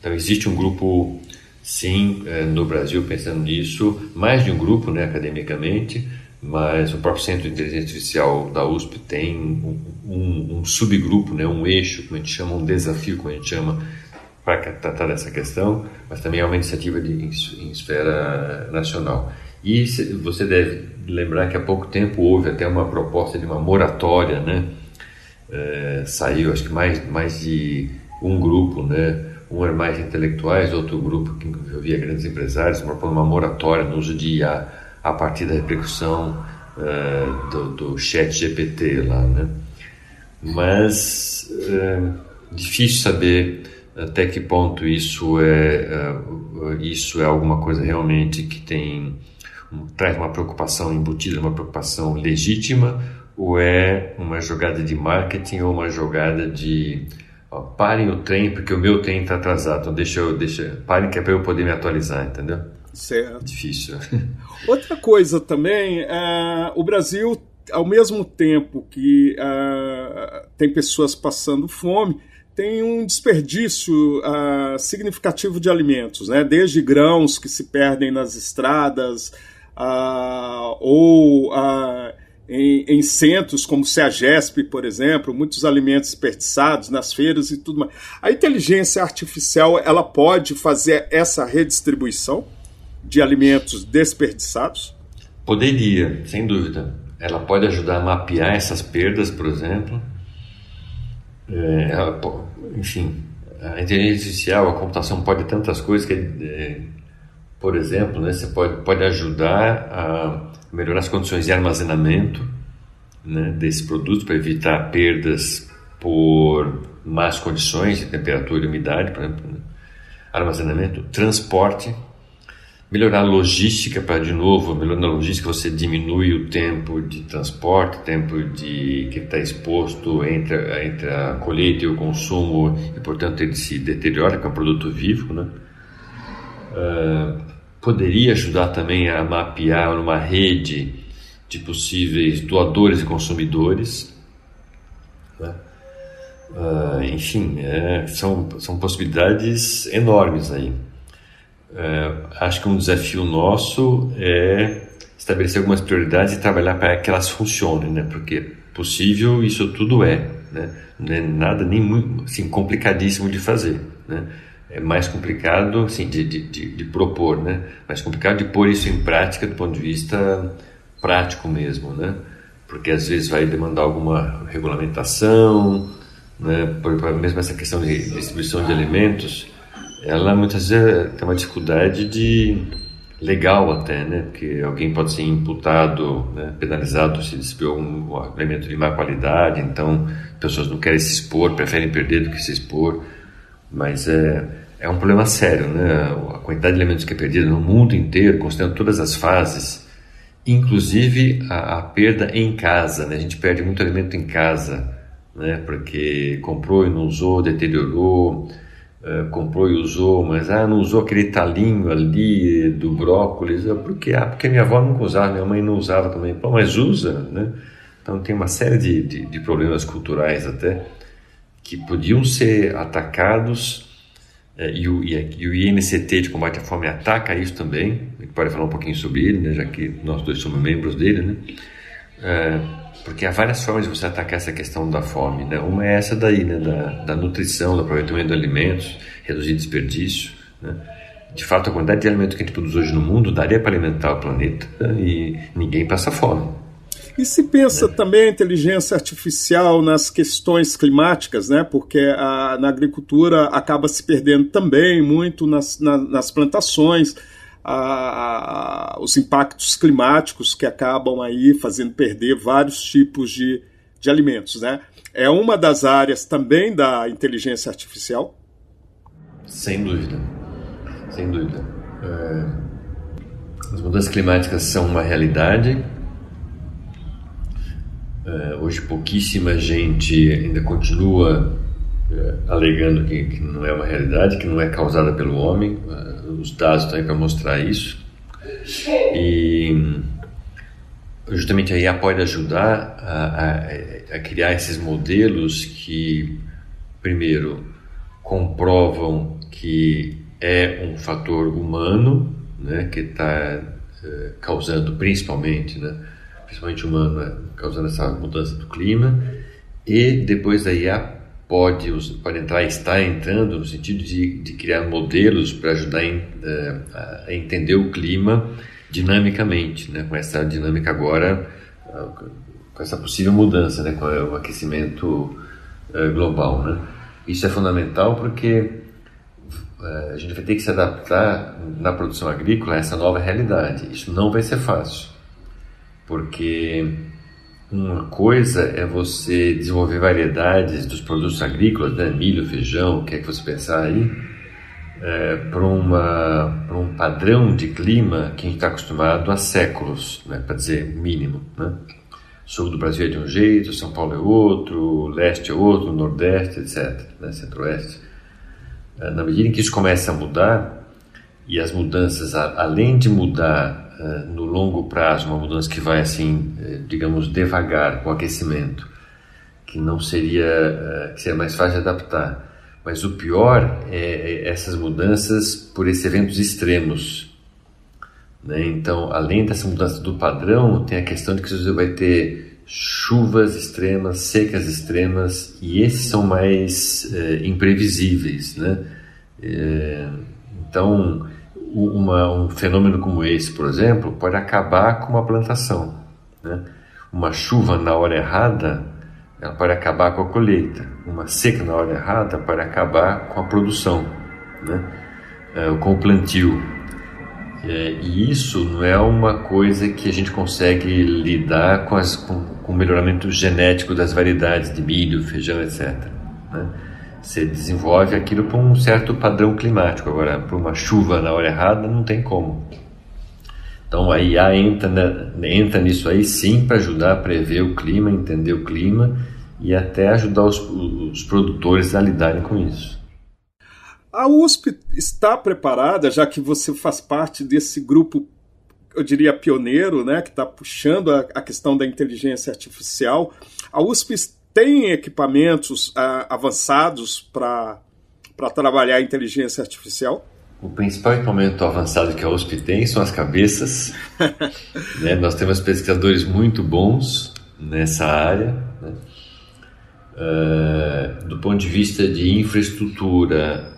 [SPEAKER 3] Então, existe um grupo, sim, no Brasil pensando nisso, mais de um grupo, né, academicamente, mas o próprio Centro de Inteligência Artificial da USP tem um subgrupo, né, um eixo, como a gente chama, um desafio, como a gente chama, para tratar dessa questão, mas também é uma iniciativa em esfera nacional. E você deve lembrar que há pouco tempo houve até uma proposta de uma moratória, né? Saiu, acho que mais de um grupo, né? Um era mais intelectuais, outro grupo que envolvia grandes empresários, uma moratória no uso de IA a partir da repercussão do chat GPT lá, né? Mas difícil saber até que ponto isso é alguma coisa realmente que traz uma preocupação embutida, uma preocupação legítima, ou é uma jogada de marketing ou uma jogada de parem o trem porque o meu trem está atrasado, então parem que é para eu poder me atualizar, entendeu?
[SPEAKER 2] Certo.
[SPEAKER 3] Difícil.
[SPEAKER 2] Outra coisa também, o Brasil, ao mesmo tempo que tem pessoas passando fome, tem um desperdício significativo de alimentos, né? Desde grãos que se perdem nas estradas, ou em centros como o CEAGESP, por exemplo, muitos alimentos desperdiçados nas feiras e tudo mais. A inteligência artificial, ela pode fazer essa redistribuição de alimentos desperdiçados?
[SPEAKER 3] Poderia, sem dúvida. Ela pode ajudar a mapear essas perdas, por exemplo. Enfim, a inteligência artificial, a computação pode tantas coisas que, por exemplo, né, você pode ajudar a melhorar as condições de armazenamento, né, desses produtos para evitar perdas por más condições de temperatura e umidade, por exemplo, né? Armazenamento, transporte, melhorar a logística para, de novo, melhorando a logística, você diminui o tempo de transporte, o tempo que está exposto entre a colheita e o consumo, e, portanto, ele se deteriora, que é um produto vivo, né? Poderia ajudar também a mapear uma rede de possíveis doadores e consumidores, né? Enfim, são possibilidades enormes aí. Acho que um desafio nosso é estabelecer algumas prioridades e trabalhar para que elas funcionem, né? Porque possível isso tudo né? Não é nada nem muito, assim, complicadíssimo de fazer, né? É mais complicado, assim, de propor, né? Mais complicado de pôr isso em prática do ponto de vista prático mesmo, né? Porque às vezes vai demandar alguma regulamentação, né? Mesmo essa questão de distribuição de alimentos, ela muitas vezes tem uma dificuldade legal até, né? Porque alguém pode ser imputado, né? Penalizado se distribuir um alimento de má qualidade, então pessoas não querem se expor, preferem perder do que se expor. Mas é um problema sério, né? A quantidade de alimentos que é perdida no mundo inteiro, considerando todas as fases, inclusive a perda em casa, né? A gente perde muito alimento em casa, né? Porque comprou e não usou, deteriorou, comprou e usou, mas não usou aquele talinho ali do brócolis, porque minha avó nunca usava, minha mãe não usava também. Pô, mas usa, né? Então tem uma série de problemas culturais até, que podiam ser atacados, e o INCT de combate à fome ataca isso também. A gente pode falar um pouquinho sobre ele, né, já que nós dois somos membros dele, né? porque há várias formas de você atacar essa questão da fome, né? Uma é essa daí, né? Da nutrição, do aproveitamento de alimentos, reduzir desperdício, né? De fato, a quantidade de alimentos que a gente produz hoje no mundo daria para alimentar o planeta e ninguém passa fome.
[SPEAKER 2] E se pensa também a inteligência artificial nas questões climáticas, né? Porque na agricultura acaba se perdendo também muito nas plantações, os impactos climáticos que acabam aí fazendo perder vários tipos de alimentos, né? É uma das áreas também da inteligência artificial?
[SPEAKER 3] Sem dúvida, sem dúvida. As mudanças climáticas são uma realidade. Hoje pouquíssima gente ainda continua alegando que não é uma realidade, que não é causada pelo homem. Os dados estão aí para mostrar isso. E justamente a IA pode ajudar a criar esses modelos que, primeiro, comprovam que é um fator humano, né, que está causando principalmente humano, causando essa mudança do clima, e depois a IA pode entrar, está entrando no sentido de criar modelos para ajudar a entender o clima dinamicamente, né, com essa dinâmica agora, com essa possível mudança, né, com o aquecimento global, né. Isso é fundamental porque a gente vai ter que se adaptar na produção agrícola a essa nova realidade. Isso não vai ser fácil, porque uma coisa é você desenvolver variedades dos produtos agrícolas, né, milho, feijão, o que é que você pensar aí, para um padrão de clima que a gente está acostumado há séculos, né, para dizer mínimo, né? Sul do Brasil é de um jeito, São Paulo é outro, leste é outro, nordeste, etc., né, centro-oeste. Na medida em que isso começa a mudar, e as mudanças, além de mudar no longo prazo, uma mudança que vai assim, digamos, devagar com o aquecimento, que seria mais fácil de adaptar. Mas o pior é essas mudanças por esses eventos extremos, né? Então, além dessa mudança do padrão, tem a questão de que você vai ter chuvas extremas, secas extremas, e esses são mais imprevisíveis, né? Então, um fenômeno como esse, por exemplo, pode acabar com uma plantação, né? Uma chuva na hora errada, ela pode acabar com a colheita. Uma seca na hora errada pode acabar com a produção, né? Com o plantio. E isso não é uma coisa que a gente consegue lidar com o melhoramento genético das variedades de milho, feijão, etc., né? Você desenvolve aquilo para um certo padrão climático. Agora, para uma chuva na hora errada, não tem como. Então, a IA entra nisso aí sim para ajudar a prever o clima, entender o clima e até ajudar os produtores a lidarem com isso.
[SPEAKER 2] A USP está preparada, já que você faz parte desse grupo, eu diria, pioneiro, né, que está puxando a questão da inteligência artificial. A USP tem equipamentos avançados para trabalhar a inteligência artificial?
[SPEAKER 3] O principal equipamento avançado que a USP tem são as cabeças. Né? Nós temos pesquisadores muito bons nessa área, né? Do ponto de vista de infraestrutura,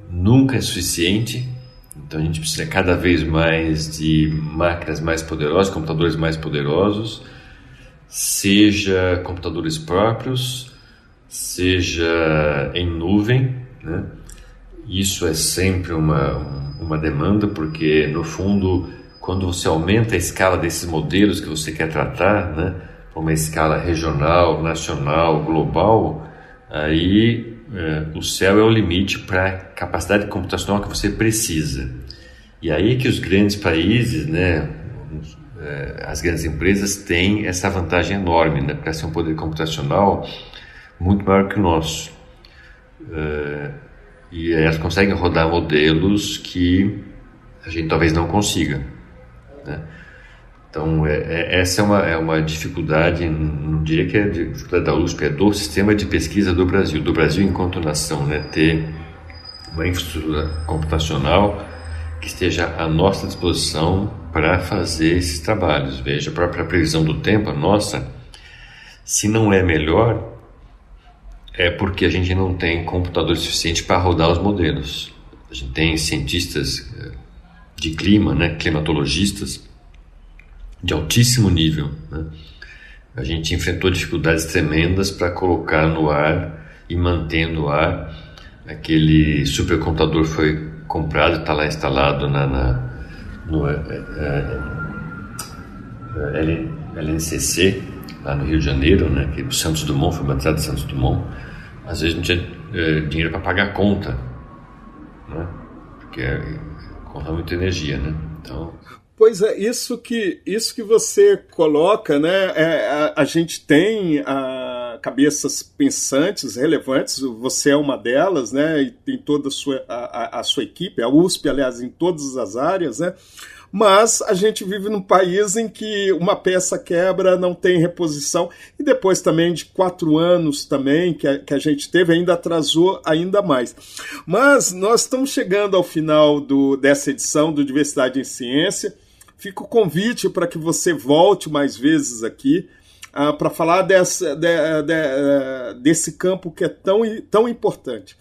[SPEAKER 3] nunca é suficiente. Então a gente precisa cada vez mais de máquinas mais poderosas, computadores mais poderosos, seja computadores próprios, seja em nuvem, né? Isso é sempre uma demanda, porque no fundo, quando você aumenta a escala desses modelos que você quer tratar, né, para uma escala regional, nacional, global, aí o céu é o limite para a capacidade computacional que você precisa. E aí que os grandes países, né, as grandes empresas têm essa vantagem enorme, né, para ser um poder computacional muito maior que o nosso. E elas conseguem rodar modelos que a gente talvez não consiga, né? Então, essa é uma dificuldade, não diria que é a dificuldade da USP, é do sistema de pesquisa do Brasil enquanto nação, né? Ter uma infraestrutura computacional que esteja à nossa disposição para fazer esses trabalhos. Veja, a própria previsão do tempo, a nossa, se não é melhor, é porque a gente não tem computador suficiente para rodar os modelos. A gente tem cientistas de clima, né, climatologistas, de altíssimo nível, né? A gente enfrentou dificuldades tremendas para colocar no ar e manter no ar. Aquele supercomputador foi comprado e está lá instalado no LNCC, lá no Rio de Janeiro, né, que o Santos Dumont, foi batizado de Santos Dumont. Às vezes não tinha dinheiro para pagar a conta, né, porque conta muita energia, né? Então...
[SPEAKER 2] Pois é, isso que você coloca, né? A gente tem cabeças pensantes, relevantes, você é uma delas, né? E tem toda a sua equipe, a USP, aliás, em todas as áreas, né? Mas a gente vive num país em que uma peça quebra, não tem reposição, e depois também de 4 anos também que a gente teve, ainda atrasou ainda mais. Mas nós estamos chegando ao final dessa edição do Diversidade em Ciência. Fica o convite para que você volte mais vezes aqui para falar desse campo que é tão importante.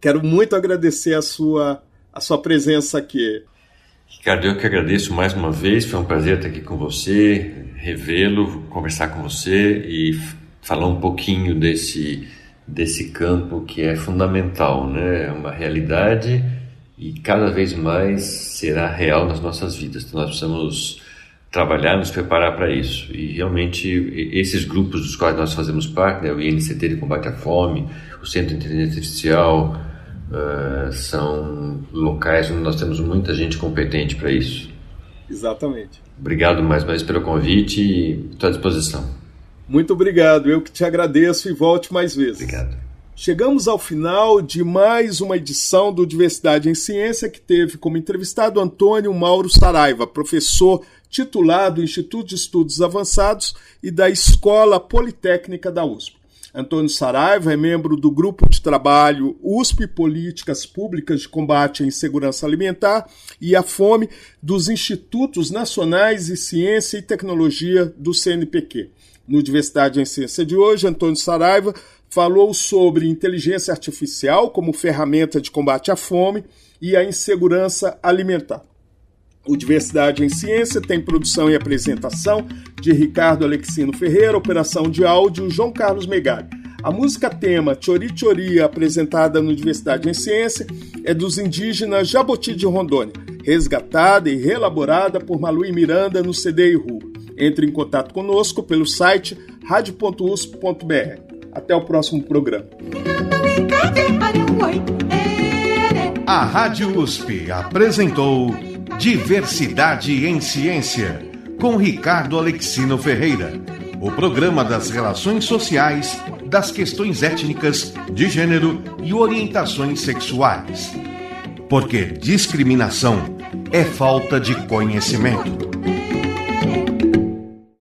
[SPEAKER 2] Quero muito agradecer a sua presença aqui.
[SPEAKER 3] Ricardo, eu que agradeço mais uma vez, foi um prazer estar aqui com você, revê-lo, conversar com você e falar um pouquinho desse campo que é fundamental, né? É uma realidade e cada vez mais será real nas nossas vidas. Então nós precisamos trabalhar, nos preparar para isso. E realmente esses grupos dos quais nós fazemos parte, né, o INCT de Combate à Fome, o Centro de Inteligência Artificial, são locais onde nós temos muita gente competente para isso.
[SPEAKER 2] Exatamente.
[SPEAKER 3] Obrigado mais uma vez pelo convite e estou à disposição.
[SPEAKER 2] Muito obrigado, eu que te agradeço e volte mais vezes.
[SPEAKER 3] Obrigado.
[SPEAKER 2] Chegamos ao final de mais uma edição do Diversidade em Ciência, que teve como entrevistado Antônio Mauro Saraiva, professor titular do Instituto de Estudos Avançados e da Escola Politécnica da USP. Antônio Saraiva é membro do Grupo de Trabalho USP Políticas Públicas de Combate à Insegurança Alimentar e à Fome dos Institutos Nacionais de Ciência e Tecnologia do CNPq. No Diversidade em Ciência de hoje, Antônio Saraiva falou sobre inteligência artificial como ferramenta de combate à fome e à insegurança alimentar. O Diversidade em Ciência tem produção e apresentação de Ricardo Alexino Ferreira, operação de áudio João Carlos Megali. A música tema Chori Chori, apresentada no Diversidade em Ciência, é dos indígenas Jaboti de Rondônia, resgatada e reelaborada por Maluí Miranda no CD Iru. Entre em contato conosco pelo site radio.usp.br. Até o próximo programa.
[SPEAKER 1] A Rádio USP apresentou Diversidade em Ciência, com Ricardo Alexino Ferreira, o programa das relações sociais, das questões étnicas, de gênero e orientações sexuais. Porque discriminação é falta de conhecimento.